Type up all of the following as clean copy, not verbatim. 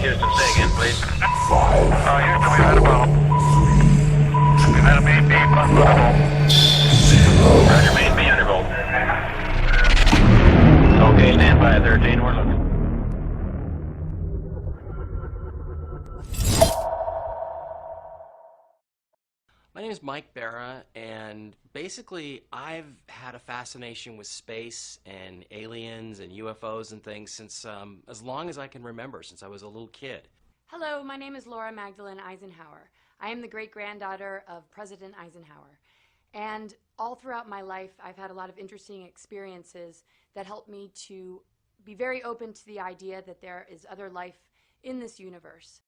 Houston, say again, please. Houston, we've had a problem. We've had a main B plus undervolt. Roger, main B undervolt. Okay, stand by at 13, we're looking. My name is Mike Barra, and basically I've had a fascination with space and aliens and UFOs and things since as long as I can remember, since I was a little kid. Hello, my name is Laura Magdalene Eisenhower. I am the great-granddaughter of President Eisenhower. And all throughout my life, I've had a lot of interesting experiences that helped me to be very open to the idea that there is other life in this universe.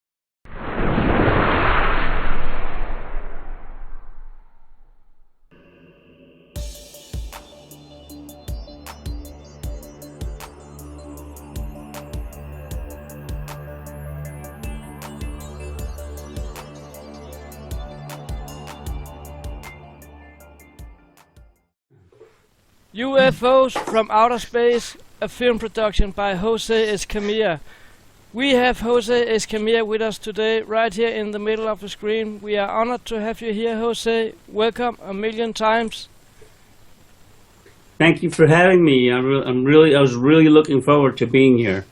UFOs from Outer Space, a film production by Jose Escamilla. We have Jose Escamilla with us today, right here in the middle of the screen. We are honored to have you here, Jose. Welcome a million times. Thank you for having me. I was really looking forward to being here.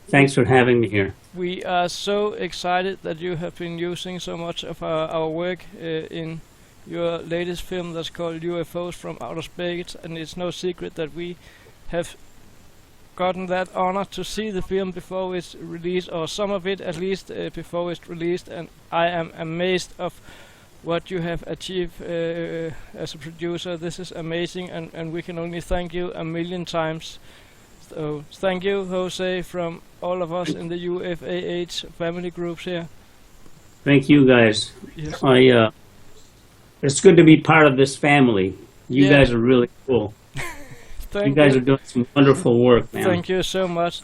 Thanks for having me here. We are so excited that you have been using so much of our work in your latest film that's called UFOs from Outer Space, and it's no secret that we have gotten that honor to see the film before it's released, or some of it at least before it's released, and I am amazed of what you have achieved as a producer. This is amazing, and we can only thank you a million times. So thank you, Jose, from all of us in the UFAH family groups here. Thank you, guys. Yes. It's good to be part of this family. You guys are really cool. You guys are doing some wonderful work, man. Thank you so much.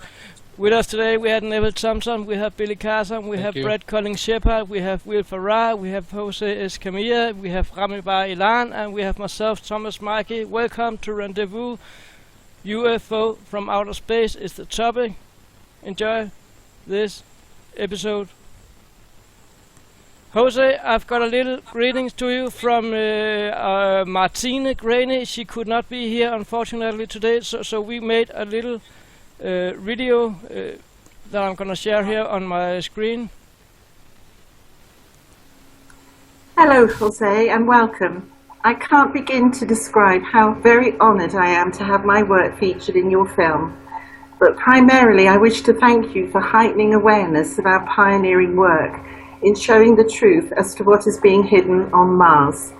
With us today, we have Neville Thompson, we have Billy Carson, we have Brett Collins-Shepard, we have Will Farrar, we have Jose Escamilla, we have Rami Bar Ilan, and we have myself, Thomas Mikey. Welcome to Rendezvouz. UFO from Outer Space is the topic. Enjoy this episode. Jose, I've got a little greetings to you from Martine Graney. She could not be here, unfortunately, today, so we made a little video that I'm going to share here on my screen. Hello, Jose, and welcome. I can't begin to describe how very honoured I am to have my work featured in your film, but primarily I wish to thank you for heightening awareness of our pioneering work in showing the truth as to what is being hidden on Mars.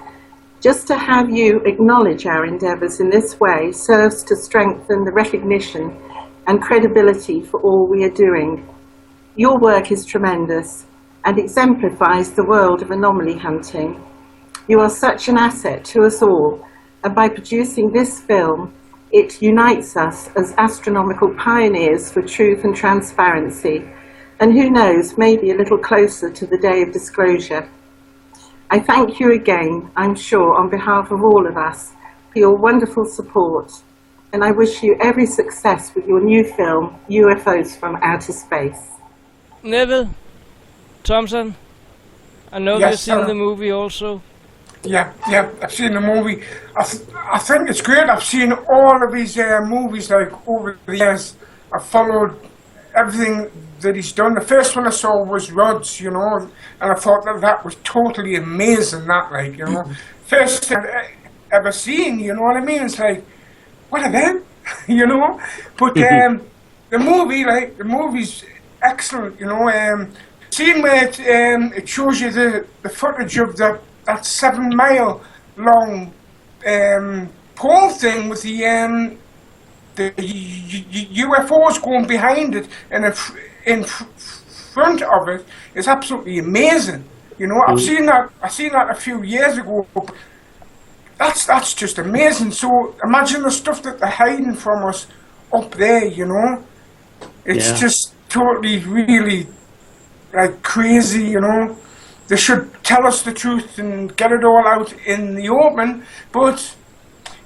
Just to have you acknowledge our endeavours in this way serves to strengthen the recognition and credibility for all we are doing. Your work is tremendous and exemplifies the world of anomaly hunting. You are such an asset to us all, and by producing this film, it unites us as astronomical pioneers for truth and transparency, and who knows, maybe a little closer to the day of disclosure. I thank you again, I'm sure, on behalf of all of us, for your wonderful support, and I wish you every success with your new film, UFOs from Outer Space. Neville Thompson, I know you've seen the movie also. Yeah, I've seen the movie. I think it's great. I've seen all of his movies like over the years. I've followed everything that he's done. The first one I saw was Rods, you know, and I thought that was totally amazing, that, like, you know. First thing I've ever seen, you know what I mean? It's like, what are them? You know? But the movie's excellent, you know. Scene where it shows you the footage of that 7 mile long pole thing with the UFOs going behind it, and in front of it is absolutely amazing. You know, I seen that a few years ago. That's just amazing. So imagine the stuff that they're hiding from us up there. You know, it's just totally, really, like, crazy. You know, they should tell us the truth and get it all out in the open. But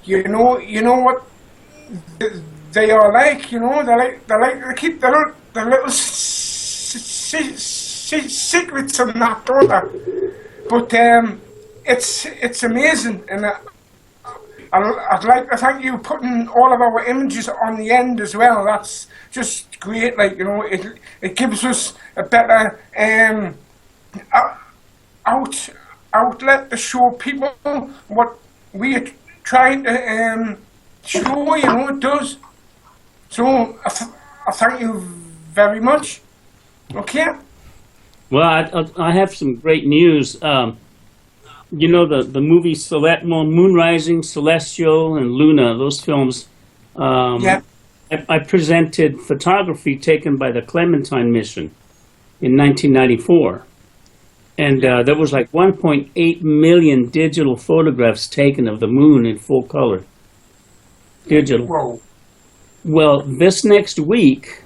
you know what they are like. You know, they keep their little secrets and that, don't they? But it's amazing, and I'd like to thank you putting all of our images on the end as well. That's just great. Like, you know, it gives us a better outlet to show people what we are trying to show. You know, it does. So I thank you very much. Okay. Well, I have some great news. You know, the movie Moon Rising, Celestial, and Luna, those films. Yeah. I presented photography taken by the Clementine mission in 1994. And there was like 1.8 million digital photographs taken of the moon in full color. Digital. Whoa. Well, this next week,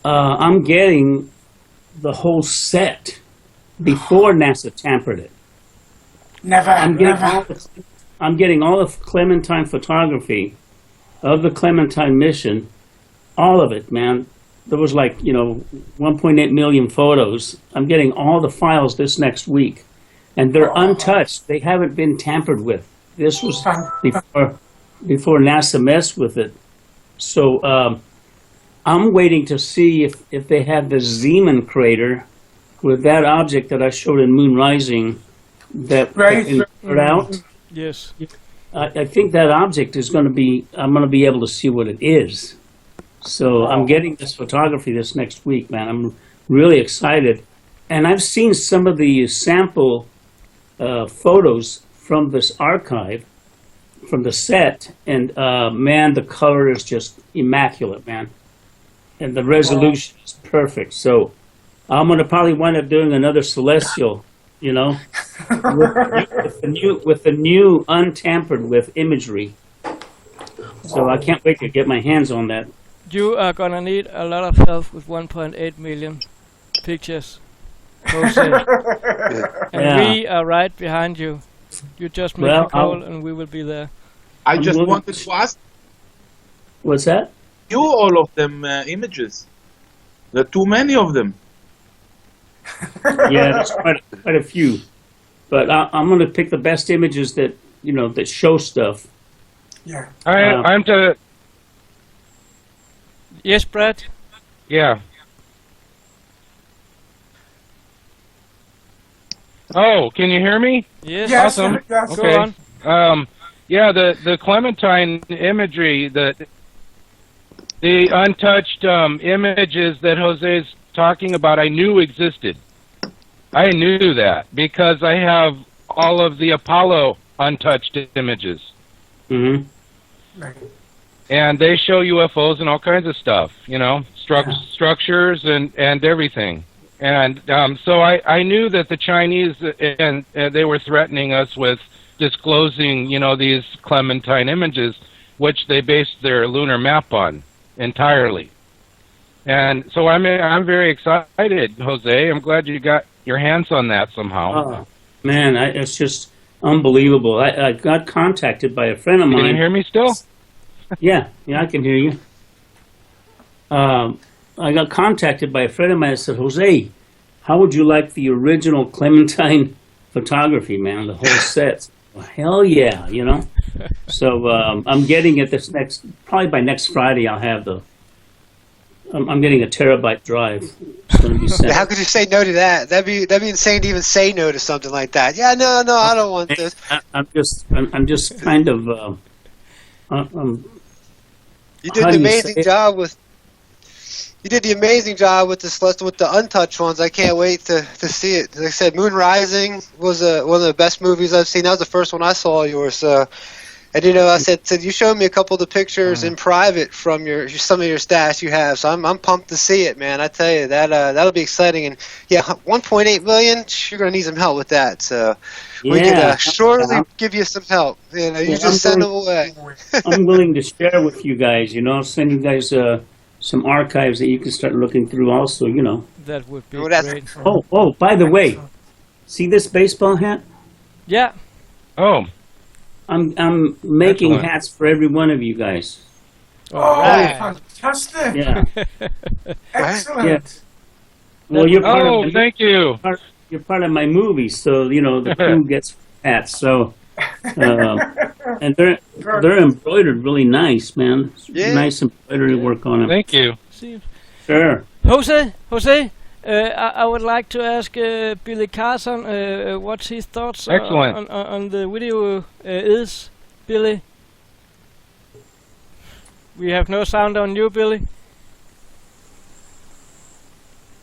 I'm getting the whole set before NASA tampered it. Never. I'm getting all the Clementine photography of the Clementine mission, all of it, man. There was like, 1.8 million photos. I'm getting all the files this next week, and they're untouched. They haven't been tampered with. This was before NASA messed with it. So I'm waiting to see if they have the Zeeman crater with that object that I showed in Moon Rising that put out. Yes. I think that object is going to be, I'm going to be able to see what it is. So I'm getting this photography this next week, man. I'm really excited. And I've seen some of the sample photos from this archive, from the set, and man, the color is just immaculate, man. And the resolution is perfect. So I'm going to probably wind up doing another Celestial, with the new untampered with imagery. So I can't wait to get my hands on that. You are gonna need a lot of help with 1.8 million pictures, Jose. And we are right behind you. You just make a call and we will be there. I just wanted to ask What's that? you all of them images. There are too many of them. Yeah, there's quite a few. But I'm going to pick the best images that, that show stuff. Yeah. I'm to. Yes, Brad? Yeah. Oh, can you hear me? Yes. Awesome. Yes. Go Okay. on. Yeah, the Clementine imagery, the untouched images that Jose's talking about, I knew existed. I knew that because I have all of the Apollo untouched images. Mm-hmm. And they show UFOs and all kinds of stuff, structures and everything. And so I knew that the Chinese, and they were threatening us with disclosing, these Clementine images, which they based their lunar map on entirely. And so I'm very excited, Jose. I'm glad you got your hands on that somehow. Oh, man, it's just unbelievable. I got contacted by a friend of mine. Can you hear me still? Yeah, I can hear you. I got contacted by a friend of mine that said, Jose, how would you like the original Clementine photography, man, the whole set? Well, hell yeah, So I'm getting it probably by next Friday I'll have I'm getting a terabyte drive. It's going to be sent. How could you say no to that? That'd be insane to even say no to something like that. Yeah, no, I don't want this. I'm just kind of. You did the amazing job with. You did the amazing job with the untouched ones. I can't wait to see it. Like I said, Moon Rising was one of the best movies I've seen. That was the first one I saw of yours. And I said you showed me a couple of the pictures in private from some of your stats you have. So I'm pumped to see it, man. I tell you that'll be exciting. And yeah, 1.8 million. You're gonna need some help with that. So we can surely give you some help. You just send them away. I'm willing to share with you guys. I'll send you guys some archives that you can start looking through. Also, That would be Well, great. Oh, by the way, see this baseball hat? Yeah. Oh, I'm making Excellent. hats for every one of you guys. Oh, Right. fantastic. Yeah. Excellent. Yeah. Well, you're part Oh, of thank you. you're part of my movie, so you know the crew gets that. So, and they're embroidered really nice, man. Yeah. Nice embroidery work on them. Thank you. Sure. Jose, I would like to ask Billy Carson what his thoughts Excellent. on the video is. Billy, we have no sound on you, Billy.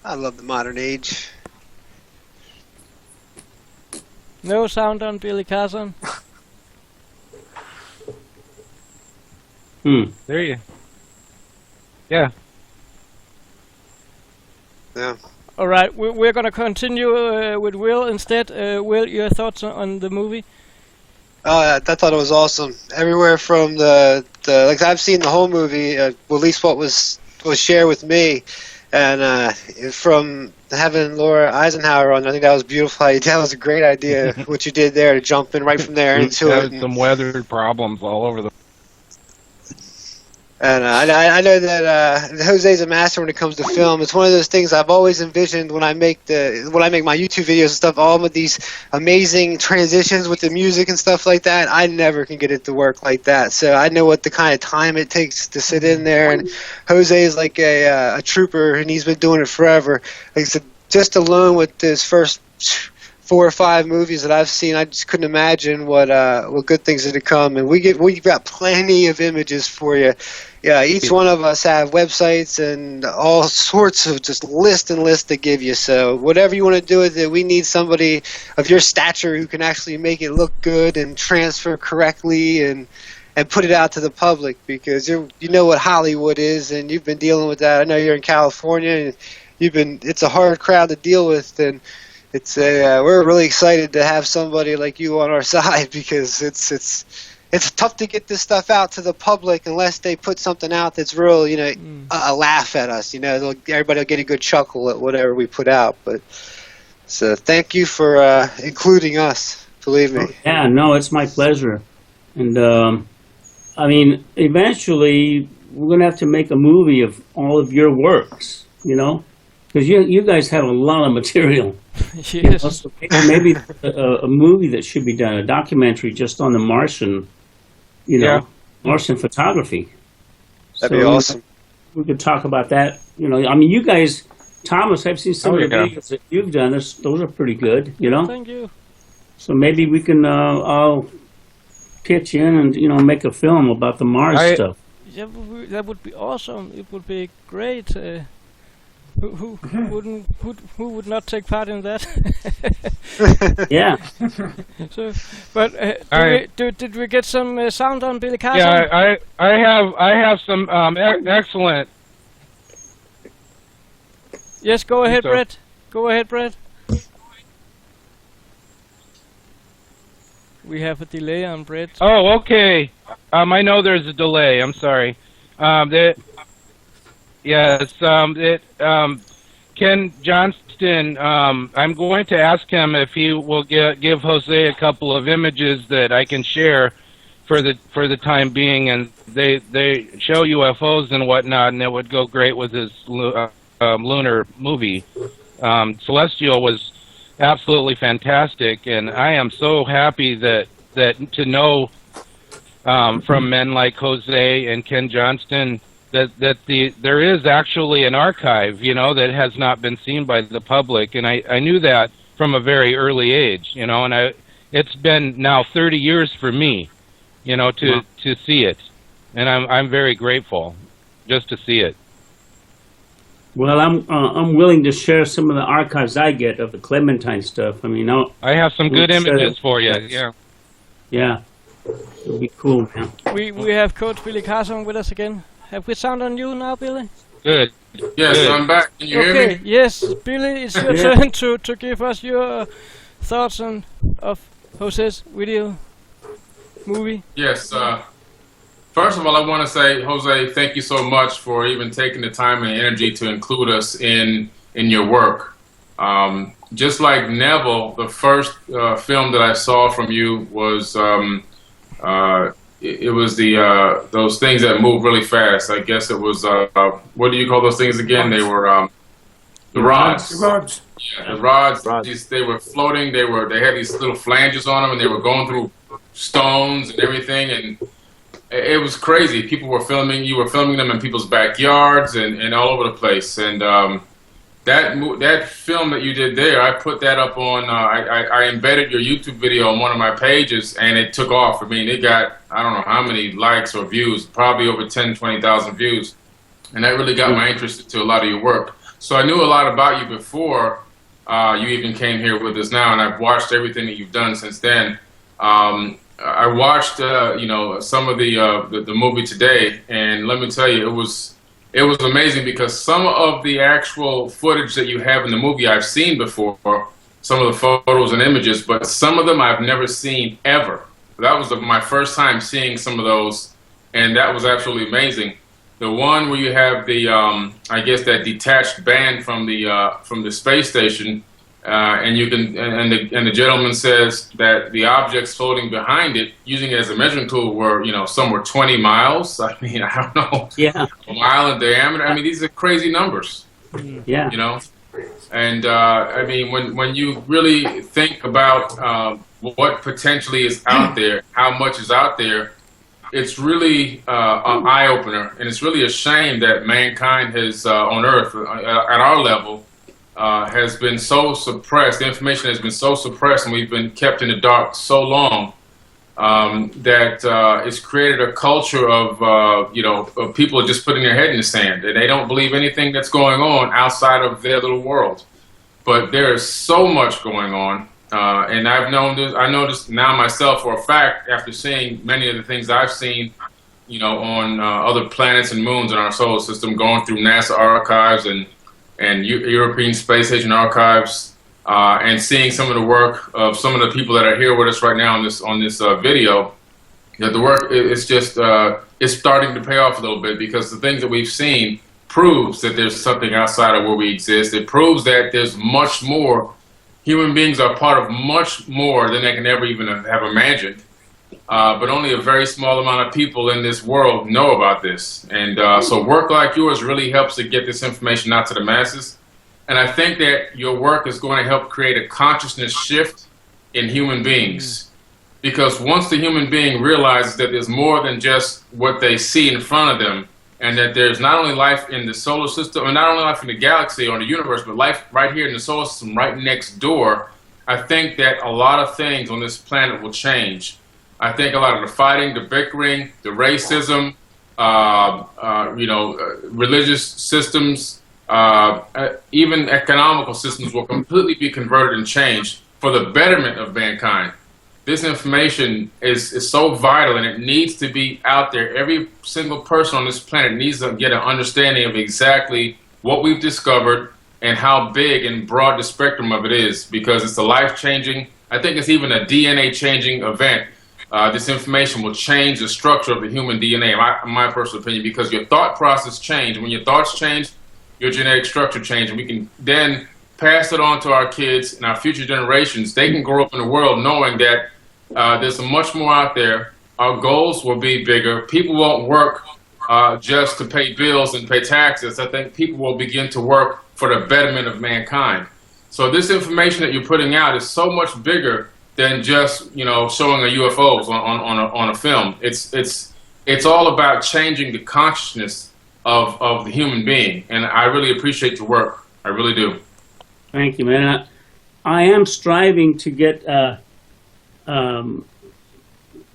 I love the modern age. No sound on Billy Carson. There you. Yeah. Yeah. All right, we're going to continue with Will instead. Will, your thoughts on the movie? Oh, I thought it was awesome. Everywhere from the like I've seen the whole movie, well, at least what was shared with me, and from having Laura Eisenhower on, I think that was beautiful. That was a great idea what you did there to jump in right from there into Had it. some weathered problems all over the. And I know that Jose's a master when it comes to film. It's one of those things I've always envisioned when I make my YouTube videos and stuff. All of these amazing transitions with the music and stuff like that. I never can get it to work like that. So I know what the kind of time it takes to sit in there. And Jose is like a trooper, and he's been doing it forever. Like I said, just alone with this first 4 or 5 movies that I've seen, I just couldn't imagine what good things are to come. And we've got plenty of images for you. Yeah, each one of us have websites and all sorts of just list to give you. So whatever you want to do with it, we need somebody of your stature who can actually make it look good and transfer correctly and put it out to the public, because you know what Hollywood is, and you've been dealing with that. I know you're in California, and it's a hard crowd to deal with, and we're really excited to have somebody like you on our side, because it's tough to get this stuff out to the public unless they put something out that's real, a laugh at us. Everybody will get a good chuckle at whatever we put out. But so thank you for including us. Believe me. Yeah, no, it's my pleasure. And I mean, eventually we're gonna have to make a movie of all of your works, because you guys have a lot of material. Yes. So maybe a movie that should be done, a documentary just on the Martian, Martian photography. That'd be awesome. We could talk about that. I mean, you guys, Thomas, I've seen some of the videos that you've done. Those are pretty good. Thank you. So maybe we can all pitch in and make a film about the Mars stuff. Yeah, that would be awesome. It would be great. Who would not take part in that? Yeah. So, but did we get some sound on Billy Carson? Yeah, I have some excellent. Yes, go ahead, Brett. Go ahead, Brett. We have a delay on Brett. Oh, okay. I know there's a delay. I'm sorry. Yes, Ken Johnston, I'm going to ask him if he will give Jose a couple of images that I can share for the time being, and they show UFOs and whatnot, and it would go great with his lunar movie. Celestial was absolutely fantastic, and I am so happy that to know from men like Jose and Ken Johnston that there is actually an archive, that has not been seen by the public, and I knew that from a very early age, and it's been now 30 years for me, to see it, and I'm very grateful just to see it. Well, I'm willing to share some of the archives I get of the Clementine stuff. I mean, I have some good images for you. Yeah, it'll be cool, man. We have Coach Billy Carson with us again. Have we sound on you now, Billy? Good. Yes, Good. I'm back. Can you hear me? Yes, Billy, it's your turn to give us your thoughts of Jose's video movie. Yes. First of all, I want to say, Jose, thank you so much for even taking the time and energy to include us in your work. Just like Neville, the first film that I saw from you was it was those things that move really fast. I guess it was what do you call those things again? They were The rods. The rods. Yeah, the rods. They were floating. They had these little flanges on them, and they were going through stones and everything, and it was crazy. People were filming. You were filming them in people's backyards and all over the place. And that film that you did there, I put that up on. I embedded your YouTube video on one of my pages, and it took off. I mean, it got, I don't know how many likes or views, probably over 10, 20,000 views, and that really got my interest into a lot of your work. So I knew a lot about you before you even came here with us now, and I've watched everything that you've done since then. I watched, some of the movie today, and let me tell you, it was amazing because some of the actual footage that you have in the movie I've seen before, some of the photos and images, but some of them I've never seen ever. That was my first time seeing some of those, and that was absolutely amazing. The one where you have the, I guess that detached band from the space station, and you can, and the gentleman says that the objects floating behind it, using it as a measuring tool, were, some were 20 miles. I mean, I don't know, a mile in diameter. I mean, these are crazy numbers. Yeah. And I mean, when you really think about what potentially is out there, how much is out there, it's really an eye-opener, and it's really a shame that mankind has, on Earth, at our level, has been so suppressed. The information has been so suppressed, and we've been kept in the dark so long that it's created a culture of, of people just putting their head in the sand, and they don't believe anything that's going on outside of their little world. But there is so much going on. And I noticed now myself for a fact, after seeing many of the things I've seen, on other planets and moons in our solar system, going through NASA archives and European Space Station archives, and seeing some of the work of some of the people that are here with us right now on this video, that the work is just it's starting to pay off a little bit, because the things that we've seen proves that there's something outside of where we exist. It proves that there's much more. Human beings are part of much more than they can ever even have imagined. But only a very small amount of people in this world know about this. And so work like yours really helps to get this information out to the masses. And I think that your work is going to help create a consciousness shift in human beings. Because once the human being realizes that there's more than just what they see in front of them, and that there's not only life in the solar system, or not only life in the galaxy or the universe, but life right here in the solar system, right next door, I think that a lot of things on this planet will change. I think a lot of the fighting, the bickering, the racism, religious systems, even economical systems will completely be converted and changed for the betterment of mankind. This information is so vital, and it needs to be out there. Every single person on this planet needs to get an understanding of exactly what we've discovered and how big and broad the spectrum of it is, because it's a life-changing, I think it's even a DNA-changing event. This information will change the structure of the human DNA, in my personal opinion, because your thought process changed. When your thoughts change, your genetic structure changes, and we can then pass it on to our kids and our future generations. They can grow up in the world knowing that there's much more out there. Our goals will be bigger. People won't work just to pay bills and pay taxes. I think people will begin to work for the betterment of mankind. So this information that you're putting out is so much bigger than just showing a UFOs on a film. It's all about changing the consciousness of the human being, and I really appreciate your work. I really do. Thank you, man. I am striving to get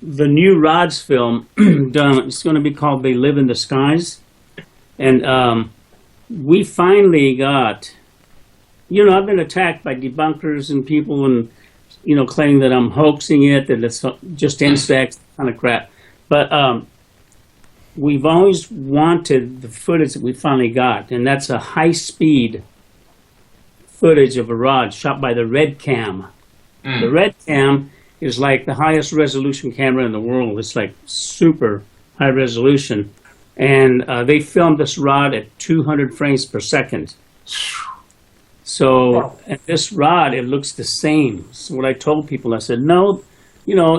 the new Rods film done. It's going to be called They Live in the Skies. And we finally got, I've been attacked by debunkers and people and, claiming that I'm hoaxing it, that it's just insects, kind of crap. But we've always wanted the footage that we finally got, and that's a high-speed footage of a rod shot by the Red Cam. The Red Cam is like the highest resolution camera in the world. It's like super high resolution. And they filmed this rod at 200 frames per second. So at this rod, it looks the same. So what I told people, I said, no,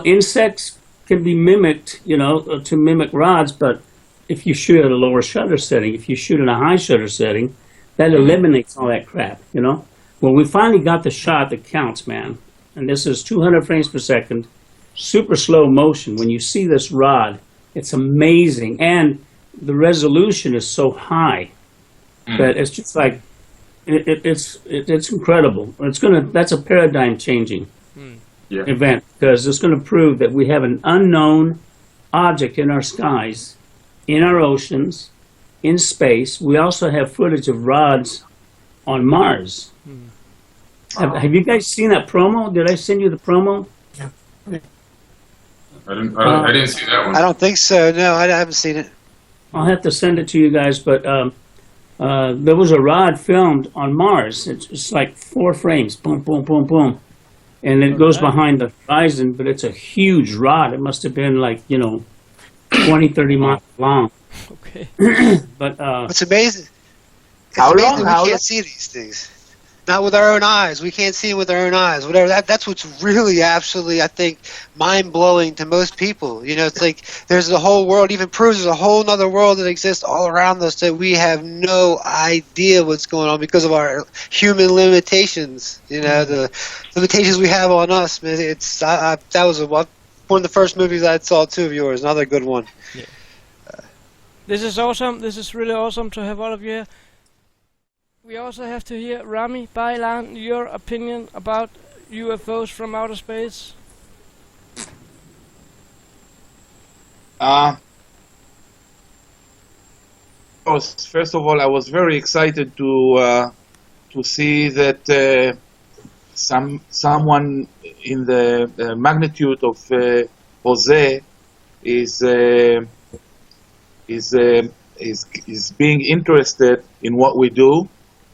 insects can be mimicked, to mimic rods, but if you shoot at a lower shutter setting, if you shoot in a high shutter setting, That eliminates all that crap, you know? Well, we finally got the shot that counts, man. And this is 200 frames per second, super slow motion. When you see this rod, it's amazing. And the resolution is so high that it's just like, it's incredible. That's a paradigm changing event, because it's going to prove that we have an unknown object in our skies, in our oceans, in space. We also have footage of rods on Mars. Have you guys seen that promo? Did I send you the promo? I didn't see that one. I don't think so. No, I haven't seen it. I'll have to send it to you guys, but there was a rod filmed on Mars. It's like 4 frames, boom, boom, boom, boom. And it goes behind the horizon, but it's a huge rod. It must have been like, 20, 30 miles long. Okay. But It's amazing. It's How amazing long? we How can't long? see these things. Not with our own eyes. We can't see them with our own eyes. Whatever. That's what's really, absolutely, I think, mind-blowing to most people. It's like there's a whole world. Even proves there's a whole other world that exists all around us that we have no idea what's going on because of our human limitations. The limitations we have on us. Man, that was one of the first movies I saw too of yours. Another good one. Yeah. This is awesome. This is really awesome to have all of you here. We also have to hear Rami Bailan, your opinion about UFOs from outer space. First of all, I was very excited to see that someone in the magnitude of Jose is being interested in what we do,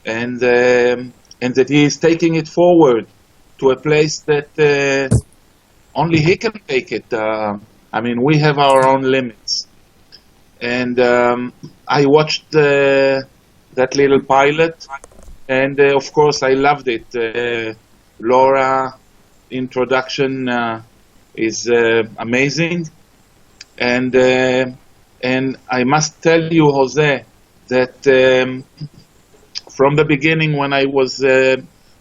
and that he is taking it forward to a place that only he can take it. We have our own limits. And I watched that little pilot, and of course I loved it. Laura introduction is amazing, and I must tell you, Jose, that from the beginning, when I was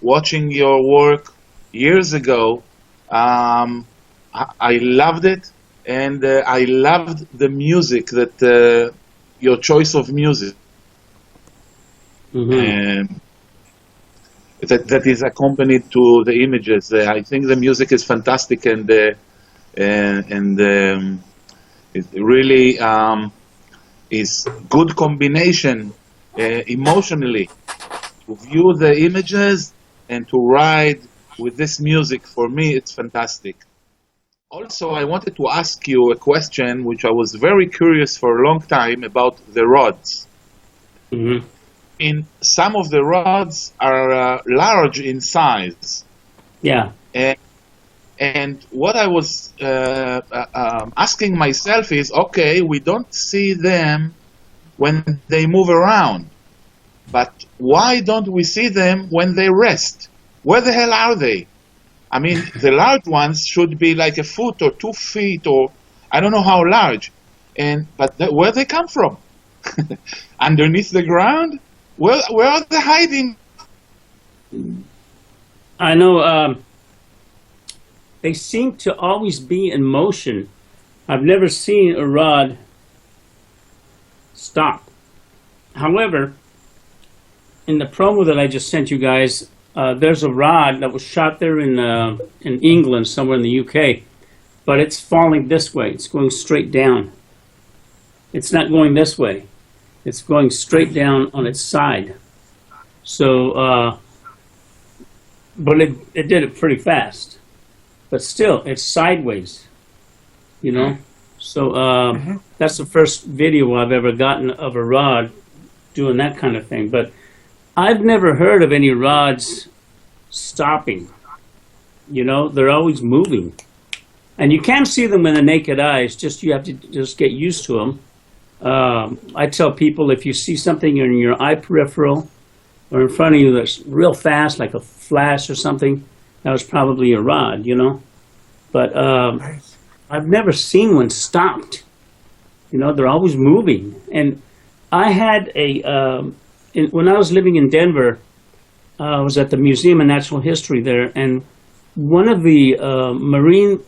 watching your work years ago, I loved it, and I loved the music, that your choice of music that is accompanied to the images. I think the music is fantastic, and it really is good combination emotionally to view the images and to ride with this music. For me, it's fantastic. Also, I wanted to ask you a question, which I was very curious for a long time, about the rods. Some of the rods are large in size. Yeah. And what I was asking myself is, okay, we don't see them when they move around, but why don't we see them when they rest? Where the hell are they? The large ones should be like a foot or 2 feet, or I don't know how large. But where they come from? Underneath the ground? Where are they hiding? I know they seem to always be in motion. I've never seen a rod stop. However, in the promo that I just sent you guys, there's a rod that was shot there in England, somewhere in the UK, but it's falling this way. It's going straight down. It's not going this way. It's going straight down on its side. So, but it did it pretty fast. But still, it's sideways, So that's the first video I've ever gotten of a rod doing that kind of thing. But I've never heard of any rods stopping. They're always moving. And you can see them with the naked eyes, you have to just get used to them. I tell people, if you see something in your eye peripheral or in front of you that's real fast, like a flash or something, that was probably a rod, But I've never seen one stopped. They're always moving. And I had when I was living in Denver, I was at the Museum of Natural History there, and one of the marine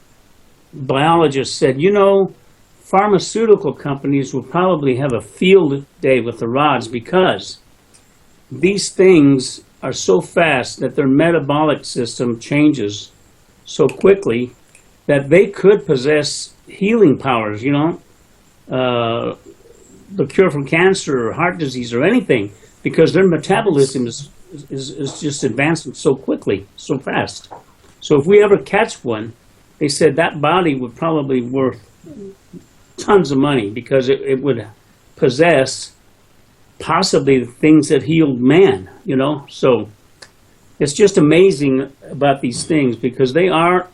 biologists said, you know, pharmaceutical companies will probably have a field day with the rods because these things are so fast that their metabolic system changes so quickly that they could possess healing powers, you know, the cure from cancer or heart disease or anything, because their metabolism is just advancing so quickly, so fast. So if we ever catch one, they said that body would probably worth tons of money because it would possess possibly the things that healed man, you know. So it's just amazing about these things because they are,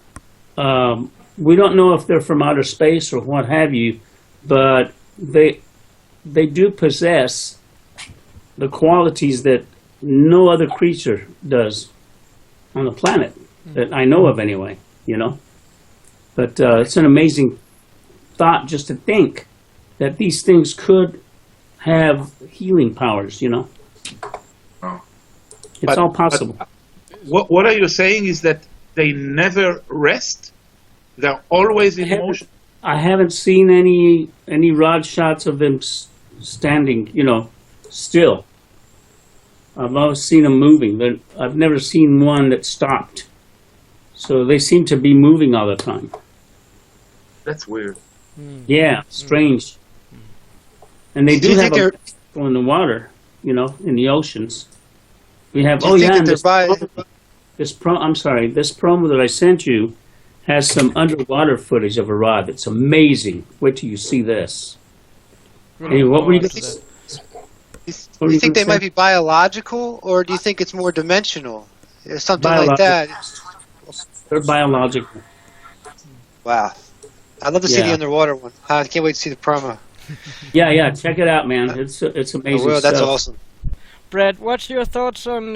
we don't know if they're from outer space or what have you, but they do possess the qualities that no other creature does on the planet that I know of anyway, you know. But it's an amazing thought just to think that these things could have healing powers, you know. It's all possible. What are you saying is that they never rest? They're always in motion? I haven't seen any rod shots of them standing, you know, still. I've always seen them moving, but I've never seen one that stopped. So they seem to be moving all the time. That's weird. Yeah, strange. And they do have a in the water, you know, in the oceans. We have. Oh yeah, and this promo that I sent you has some underwater footage of a rod that's amazing. Wait till you see this. Hey, what were you going to say? Do you think they might be biological, or do you think it's more dimensional? Or something like that. They're biological. Wow. I'd love to see the underwater one. I can't wait to see the promo. Yeah, check it out, man. It's amazing stuff. That's awesome. Brad, what's your thoughts on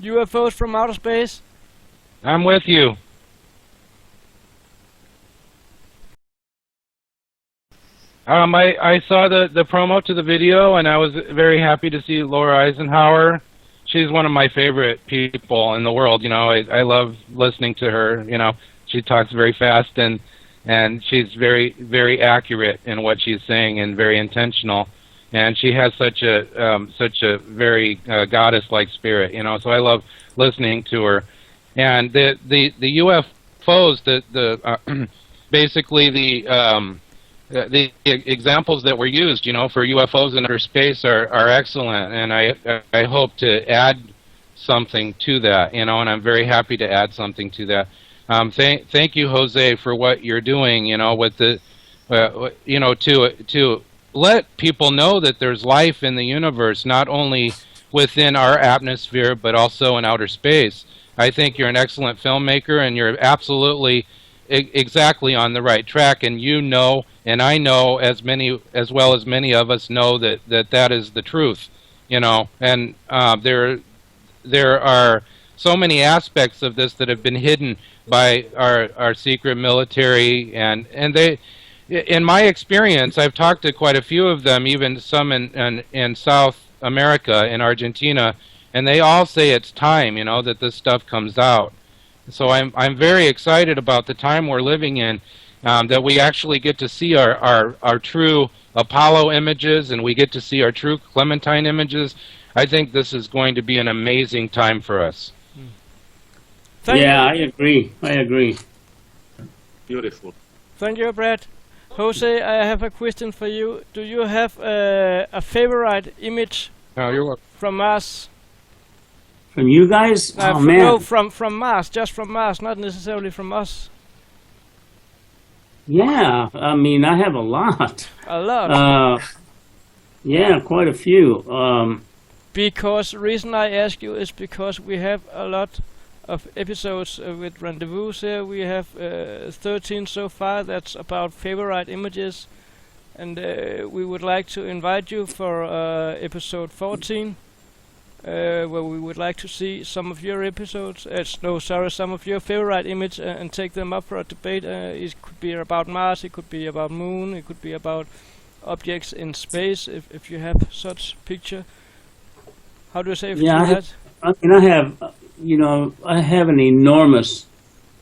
UFOs from outer space? I'm with you. I saw the promo to the video, and I was very happy to see Laura Eisenhower. She's one of my favorite people in the world. You know, I love listening to her. You know, she talks very fast, and she's very, very accurate in what she's saying and very intentional. And she has such a very goddess-like spirit. You know, so I love listening to her. And the UFOs, basically the examples that were used, you know, for UFOs in outer space are excellent, and I hope to add something to that, you know, and I'm very happy to add something to that. Thank you, Jose, for what you're doing, you know, with the, you know, to let people know that there's life in the universe, not only within our atmosphere, but also in outer space. I think you're an excellent filmmaker, and you're absolutely exactly on the right track, and you know, and I know, as well as many of us know that is the truth, you know. And there are so many aspects of this that have been hidden by our secret military, and they, in my experience, I've talked to quite a few of them, even some in South America, in Argentina, and they all say it's time, you know, that this stuff comes out. So I'm very excited about the time we're living in, that we actually get to see our true Apollo images, and we get to see our true Clementine images. I think this is going to be an amazing time for us. Yeah, I agree. Beautiful. Thank you, Brad. Jose, I have a question for you. Do you have a favorite image you're welcome. From Mars? From you guys? Oh, man. No, from Mars, just from Mars, not necessarily from us. Yeah, I mean, I have a lot. A lot? Yeah, quite a few. Because the reason I ask you is because we have a lot of episodes with Rendezvouz here. We have 13 so far. That's about favorite images. And we would like to invite you for episode 14. Where we would like to see some of your episodes, some of your favorite image and take them up for a debate. It could be about Mars, it could be about Moon, it could be about objects in space, if you have such picture. How do you say Yeah, to that? I have an enormous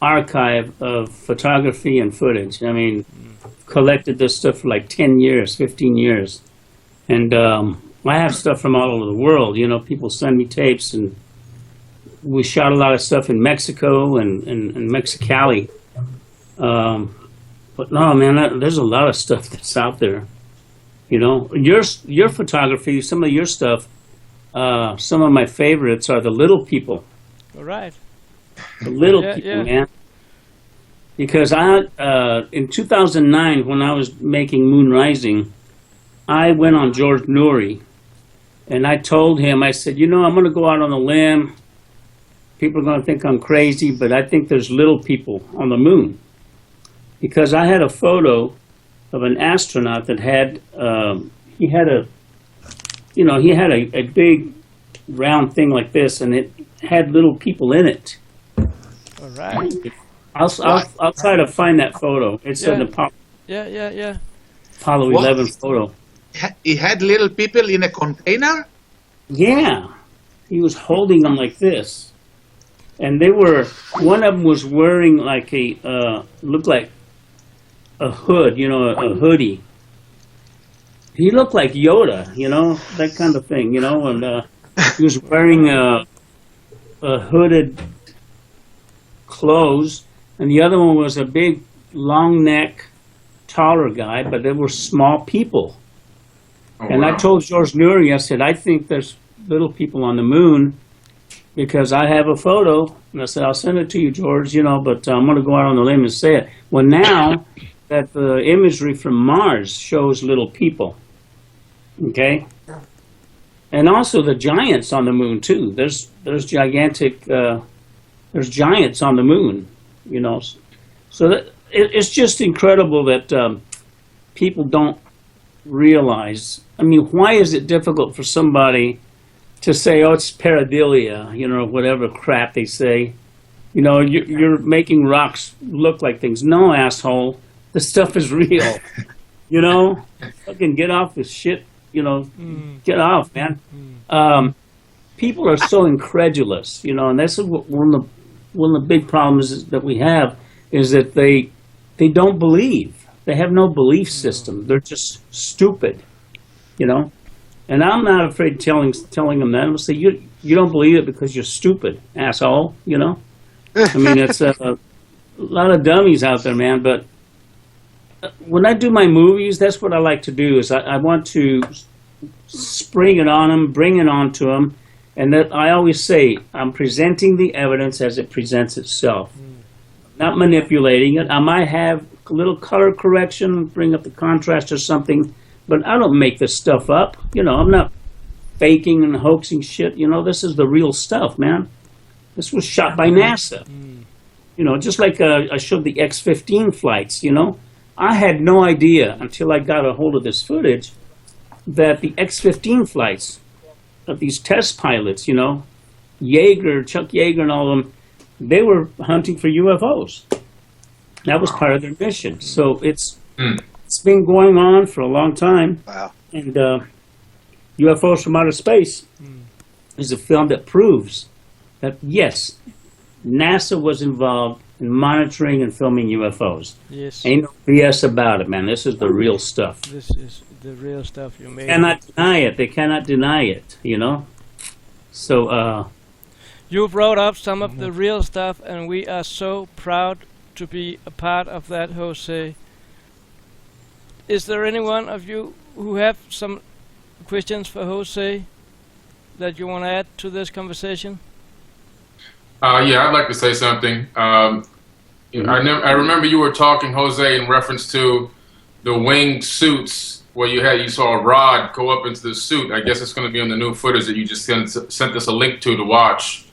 archive of photography and footage. I mean, collected this stuff for like 10 years, 15 years. And I have stuff from all over the world. You know, people send me tapes, and we shot a lot of stuff in Mexico and Mexicali. But no, man, there's a lot of stuff that's out there. You know, your photography, some of your stuff, some of my favorites are the little people. All right. The little people, man. Because in 2009, when I was making Moon Rising, I went on George Noory, and I told him, I said, I'm going to go out on a limb. People are going to think I'm crazy, but I think there's little people on the moon. Because I had a photo of an astronaut that had, he had a big round thing like this, and it had little people in it. All right. I'll try to find that photo. It's an Apollo. Yeah. Apollo 11 photo. He had little people in a container? Yeah. He was holding them like this. And one of them was wearing like looked like a hood, a hoodie. He looked like Yoda, that kind of thing, and he was wearing a hooded clothes, and the other one was a big, long neck, taller guy, but they were small people. Oh, and wow. I told George Noory, I said, I think there's little people on the moon because I have a photo. And I said, I'll send it to you, George, but I'm going to go out on the limb and say it. Well, now that the imagery from Mars shows little people, okay? And also the giants on the moon, too. There's gigantic, there's giants on the moon, So it's just incredible that people don't realize. I mean, why is it difficult for somebody to say, oh, it's pareidolia, whatever crap they say. You're making rocks look like things. No, asshole. This stuff is real. Fucking get off this shit. Get off, man. People are so incredulous, and that's one of the big problems that we have is that they don't believe. They have no belief system. They're just stupid, And I'm not afraid telling them that. I'm going to say, you don't believe it because you're stupid, asshole, I mean, it's a lot of dummies out there, man. But when I do my movies, that's what I like to do is I want to spring it on them, bring it on to them. And that I always say, I'm presenting the evidence as it presents itself. Not manipulating it. I might have a little color correction, bring up the contrast or something. But I don't make this stuff up. I'm not faking and hoaxing shit. This is the real stuff, man. This was shot by NASA. Just like I showed the X-15 flights, I had no idea until I got a hold of this footage that the X-15 flights of these test pilots, Chuck Yeager and all of them, they were hunting for UFOs. That was part of their mission. So it's been going on for a long time. Wow. And UFOs from Outer Space is a film that proves that, yes, NASA was involved in monitoring and filming UFOs. Yes. Ain't no BS about it, man. This is the real stuff. This is the real stuff you made. Cannot deny it. They cannot deny it, So, you brought up some of the real stuff, and we are so proud to be a part of that, Jose. Is there anyone of you who have some questions for Jose that you want to add to this conversation? Yeah, I'd like to say something. I remember you were talking, Jose, in reference to the winged suits where you saw a rod go up into the suit. I guess it's going to be on the new footage that you just sent us a link to watch.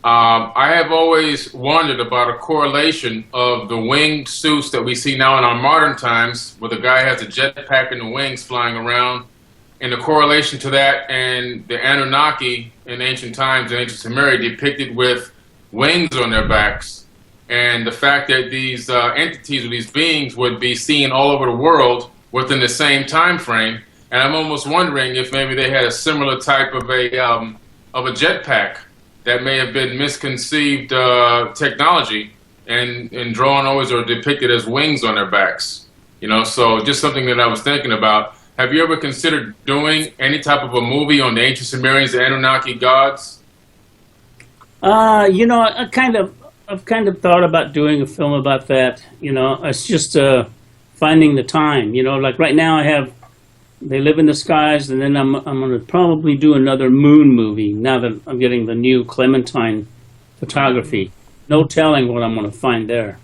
I have always wondered about a correlation of the winged suits that we see now in our modern times, where the guy has a jetpack and the wings flying around, and the correlation to that and the Anunnaki in ancient times, in ancient Sumeria, depicted with wings on their backs, and the fact that these entities or these beings would be seen all over the world within the same time frame. And I'm almost wondering if maybe they had a similar type of a of a jetpack that may have been misconceived technology and drawn always or depicted as wings on their backs. You know, so just something that I was thinking about. Have you ever considered doing any type of a movie on the ancient Sumerians, the Anunnaki gods? You know, I've kind of thought about doing a film about that. You know, it's just finding the time. You know, like right now They Live in the Skies, and then I'm going to probably do another moon movie now that I'm getting the new Clementine photography. No telling what I'm going to find there.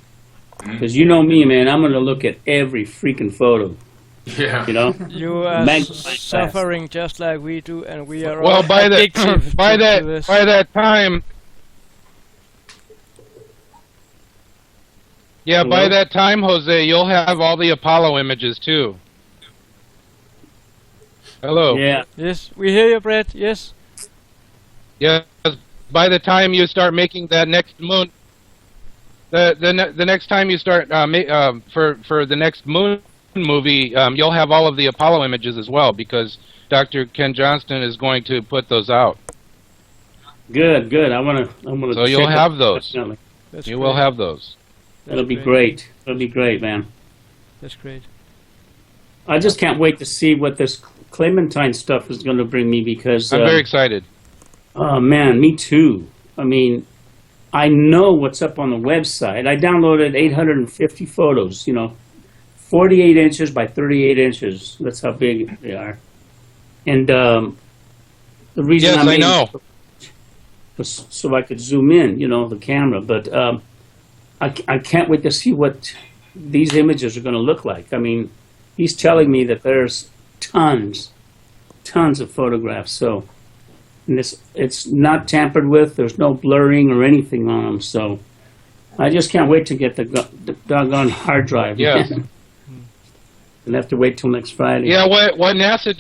Because you know me, man, I'm going to look at every freaking photo. Yeah. You know? You are suffering just like we do, and we are Well, all addicted by to that time, yeah, Hello? by that time, Jose, you'll have all the Apollo images too. Hello. Yeah. Yes, we hear you, Brett. Yes. Yes. By the time you start making that next moon, the next time you start for the next moon movie, you'll have all of the Apollo images as well, because Dr. Ken Johnston is going to put those out. Good, good. I'm gonna. So you'll have those. That's You great. will have those. That'll be great. That'll be great, man. That's great. I just can't wait to see what this Clementine stuff is going to bring me, because I'm very excited. oh man, me too. I mean, I know what's up on the website. I downloaded 850 photos. You know, 48 inches by 38 inches. That's how big they are. And the reason Yes, I know. was so I could zoom in, you know, the camera. But I can't wait to see what these images are going to look like. I mean, he's telling me that there's tons of photographs. So and it's not tampered with. There's no blurring or anything on them. So I just can't wait to get the doggone hard drive. Yes. And have to wait till next Friday. Yeah, what NASA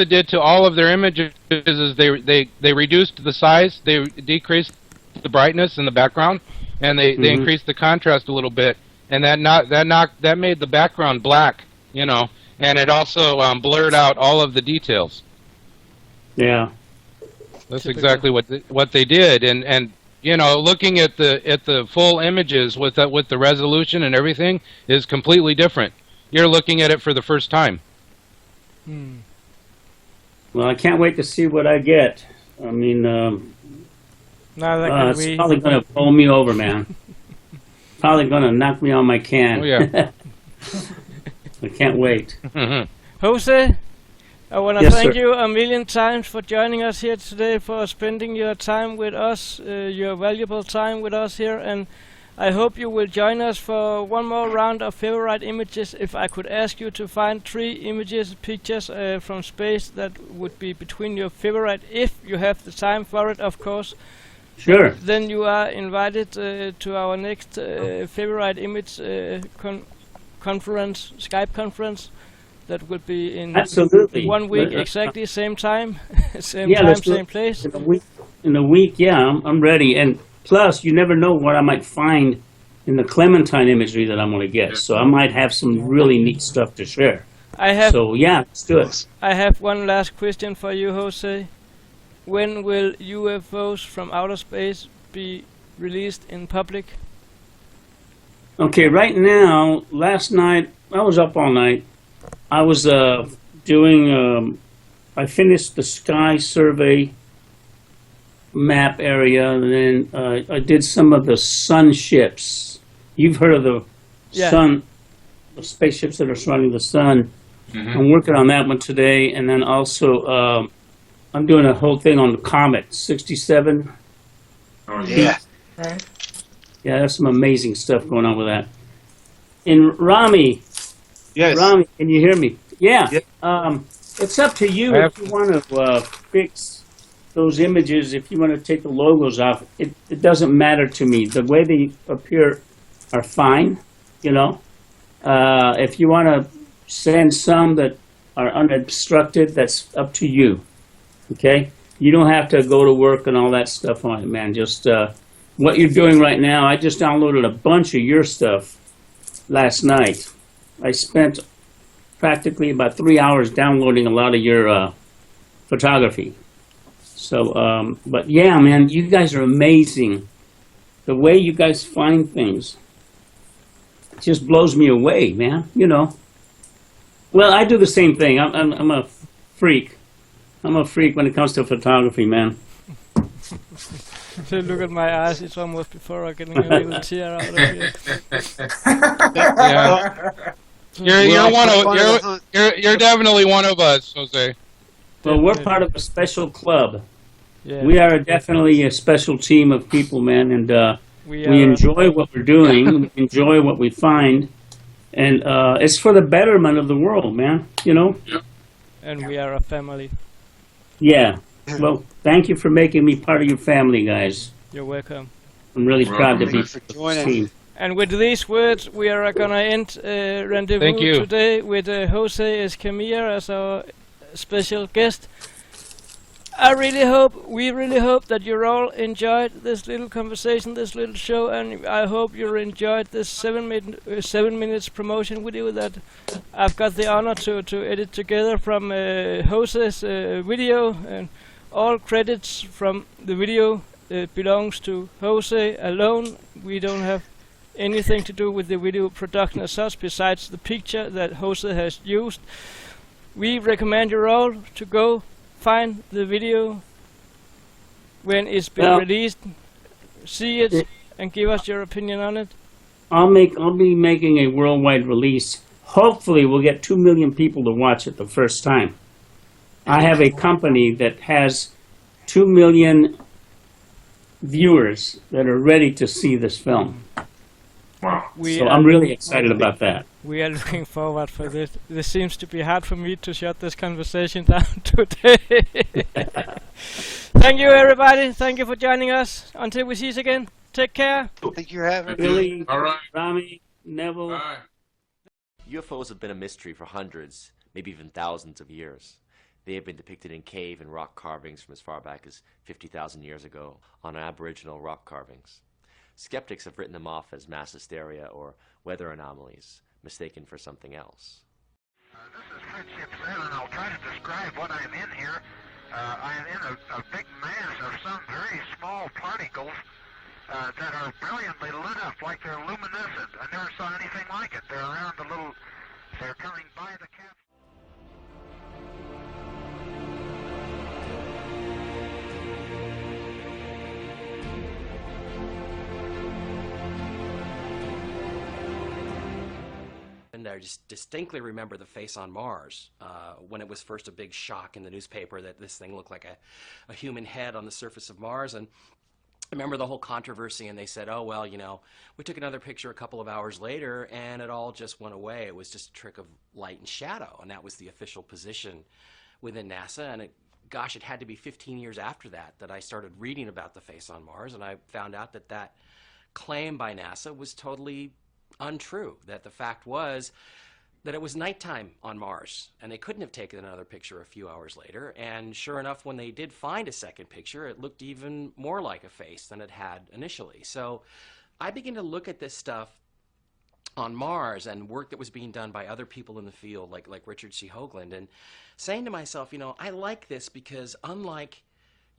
did to all of their images is they reduced the size, they decreased the brightness in the background, and they increased the contrast a little bit, and that made the background black, you know, and it also blurred out all of the details. Yeah. That's exactly what they did, and you know, looking at the full images with the resolution and everything is completely different. You're looking at it for the first time. Well, I can't wait to see what I get. I mean, Now it's probably going to pull me over, man. Probably going to knock me on my can. Oh yeah. I can't wait. Jose, I want to Yes, thank sir. you a million times for joining us here today, for spending your time with us, your valuable time with us here, and I hope you will join us for one more round of favorite images. If I could ask you to find 3 images, pictures from space that would be between your favorite, if you have the time for it, of course. Sure. Then you are invited to our next favorite image conference, Skype conference. That will be in Absolutely. 1 week, But, exactly same time, same let's do same it place. In a week, yeah, I'm ready. And plus, you never know what I might find in the Clementine imagery that I'm going to get. So I might have some really neat stuff to share. So yeah, let's do it. I have one last question for you, Jose. When will UFOs from outer space be released in public? Okay, right now, last night, I was up all night. I was doing, I finished the sky survey map area, and then I did some of the sun ships. You've heard of the sun, the spaceships that are surrounding the sun. I'm working on that one today, and then also I'm doing a whole thing on the comet 67. Oh Yeah. Yeah, there's some amazing stuff going on with that. And Rami, Yes. Rami, can you hear me? Yeah. Yeah. It's up to you if you want to fix those images. If you want to take the logos off, it doesn't matter to me. The way they appear are fine. You know, if you want to send some that are unobstructed, that's up to you. Okay. You don't have to go to work and all that stuff on it, man. Just what you're doing right now. I just downloaded a bunch of your stuff last night. I spent practically about 3 hours downloading a lot of your photography. So, but yeah, man, you guys are amazing. The way you guys find things just blows me away, man. You know. Well, I do the same thing. I'm a freak. I'm a freak when it comes to photography, man. So look at my eyes. It's almost before I'm getting a little tear out of here. Yeah. You're definitely one of us, Jose. Well, we're part of a special club. Yeah. We are definitely a special team of people, man, and we are enjoy what we're doing. We enjoy what we find, and it's for the betterment of the world, man. You know. And we are a family. Yeah. Well, thank you for making me part of your family, guys. You're welcome. I'm really proud to be for part of joining. this team. And with these words, we are gonna end Rendezvouz Thank you. today with Jose Escamilla as our special guest. We really hope that you all enjoyed this little conversation, this little show, and I hope you enjoyed this 7 minutes promotion video that I've got the honor to edit together from Jose's video, and all credits from the video belongs to Jose alone. We don't have anything to do with the video production as such, besides the picture that Jose has used. We recommend you all to go find the video when it's been released, see it, and give us your opinion on it. I'll be making a worldwide release. Hopefully, we'll get 2 million people to watch it the first time. I have a company that has 2 million viewers that are ready to see this film. So I'm really excited about that. We are looking forward for this. This seems to be hard for me to shut this conversation down today. Thank you, everybody. Thank you for joining us. Until we see you again, take care. Thank you for having me. Billy, All right. Rami, Neville. Bye. UFOs have been a mystery for hundreds, maybe even thousands of years. They have been depicted in cave and rock carvings from as far back as 50,000 years ago on Aboriginal rock carvings. Skeptics have written them off as mass hysteria or weather anomalies, mistaken for something else. This is Friendship 7. I'll try to describe what I'm in here. I am in a big mass of some very small particles that are brilliantly lit up like they're luminescent. I never saw anything like it. They're coming by the cap. And I just distinctly remember the face on Mars when it was first a big shock in the newspaper that this thing looked like a human head on the surface of Mars. And I remember the whole controversy, and they said, oh, well, you know, we took another picture a couple of hours later, and it all just went away. It was just a trick of light and shadow, and that was the official position within NASA. And gosh, it had to be 15 years after that I started reading about the face on Mars, and I found out that claim by NASA was totally untrue, that the fact was that it was nighttime on Mars and they couldn't have taken another picture a few hours later. And sure enough, when they did find a second picture, it looked even more like a face than it had initially. So I began to look at this stuff on Mars and work that was being done by other people in the field like Richard C. Hoagland, and saying to myself, you know, I like this because unlike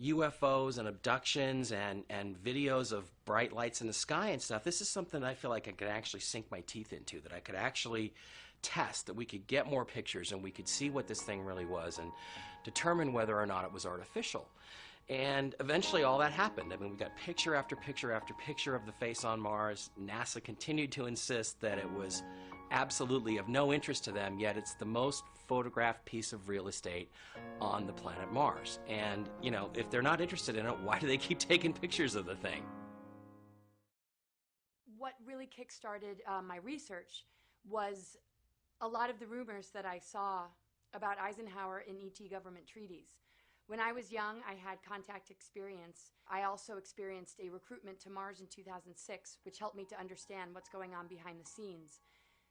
UFOs and abductions and videos of bright lights in the sky and stuff, this is something I feel like I could actually sink my teeth into, that I could actually test, that we could get more pictures and we could see what this thing really was and determine whether or not it was artificial. And eventually all that happened. I mean, we got picture after picture after picture of the face on Mars. NASA continued to insist that it was absolutely of no interest to them, yet it's the most photographed piece of real estate on the planet Mars. And, you know, if they're not interested in it, why do they keep taking pictures of the thing? What really kickstarted my research was a lot of the rumors that I saw about Eisenhower in ET government treaties. When I was young, I had contact experience. I also experienced a recruitment to Mars in 2006, which helped me to understand what's going on behind the scenes.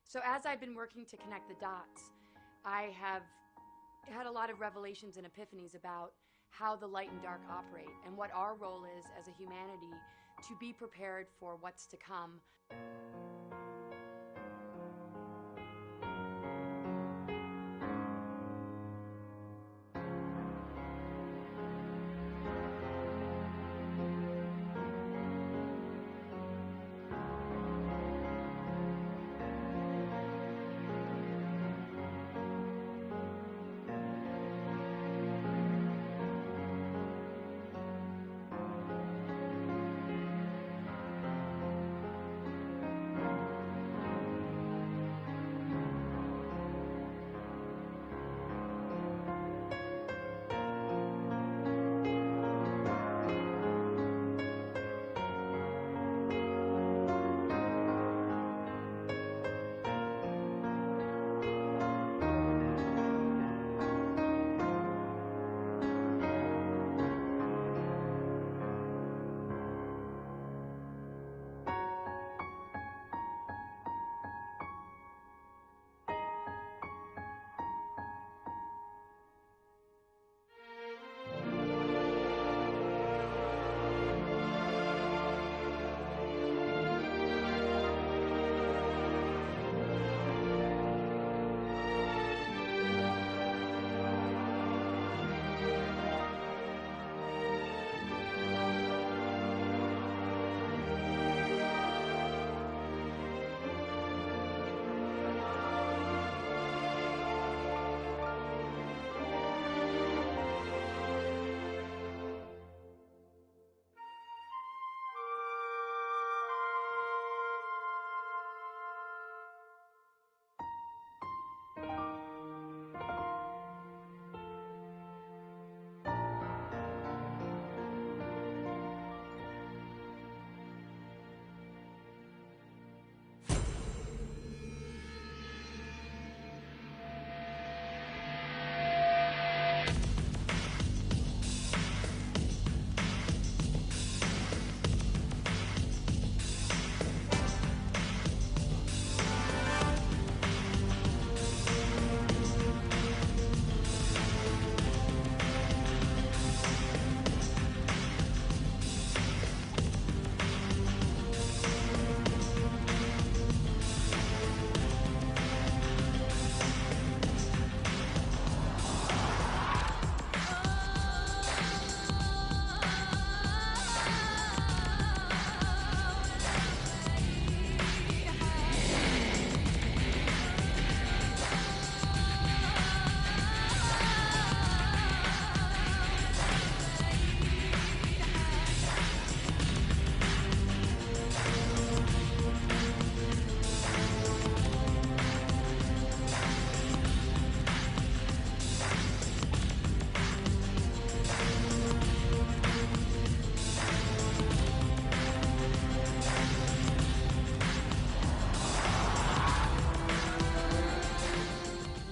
So as I've been working to connect the dots, I have had a lot of revelations and epiphanies about how the light and dark operate and what our role is as a humanity to be prepared for what's to come.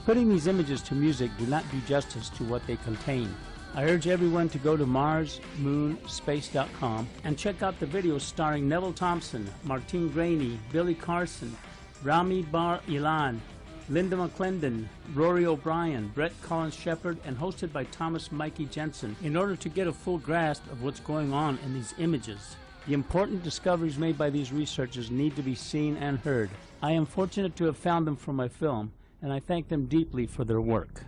Putting these images to music do not do justice to what they contain. I urge everyone to go to marsmoonspace.com and check out the videos starring Neville Thompson, Martine Graney, Billy Carson, Rami Bar Ilan, Linda McClendon, Rory O'Brien, Brett Collins Shepard, and hosted by Thomas Mikey Jensen in order to get a full grasp of what's going on in these images. The important discoveries made by these researchers need to be seen and heard. I am fortunate to have found them for my film, and I thank them deeply for their work.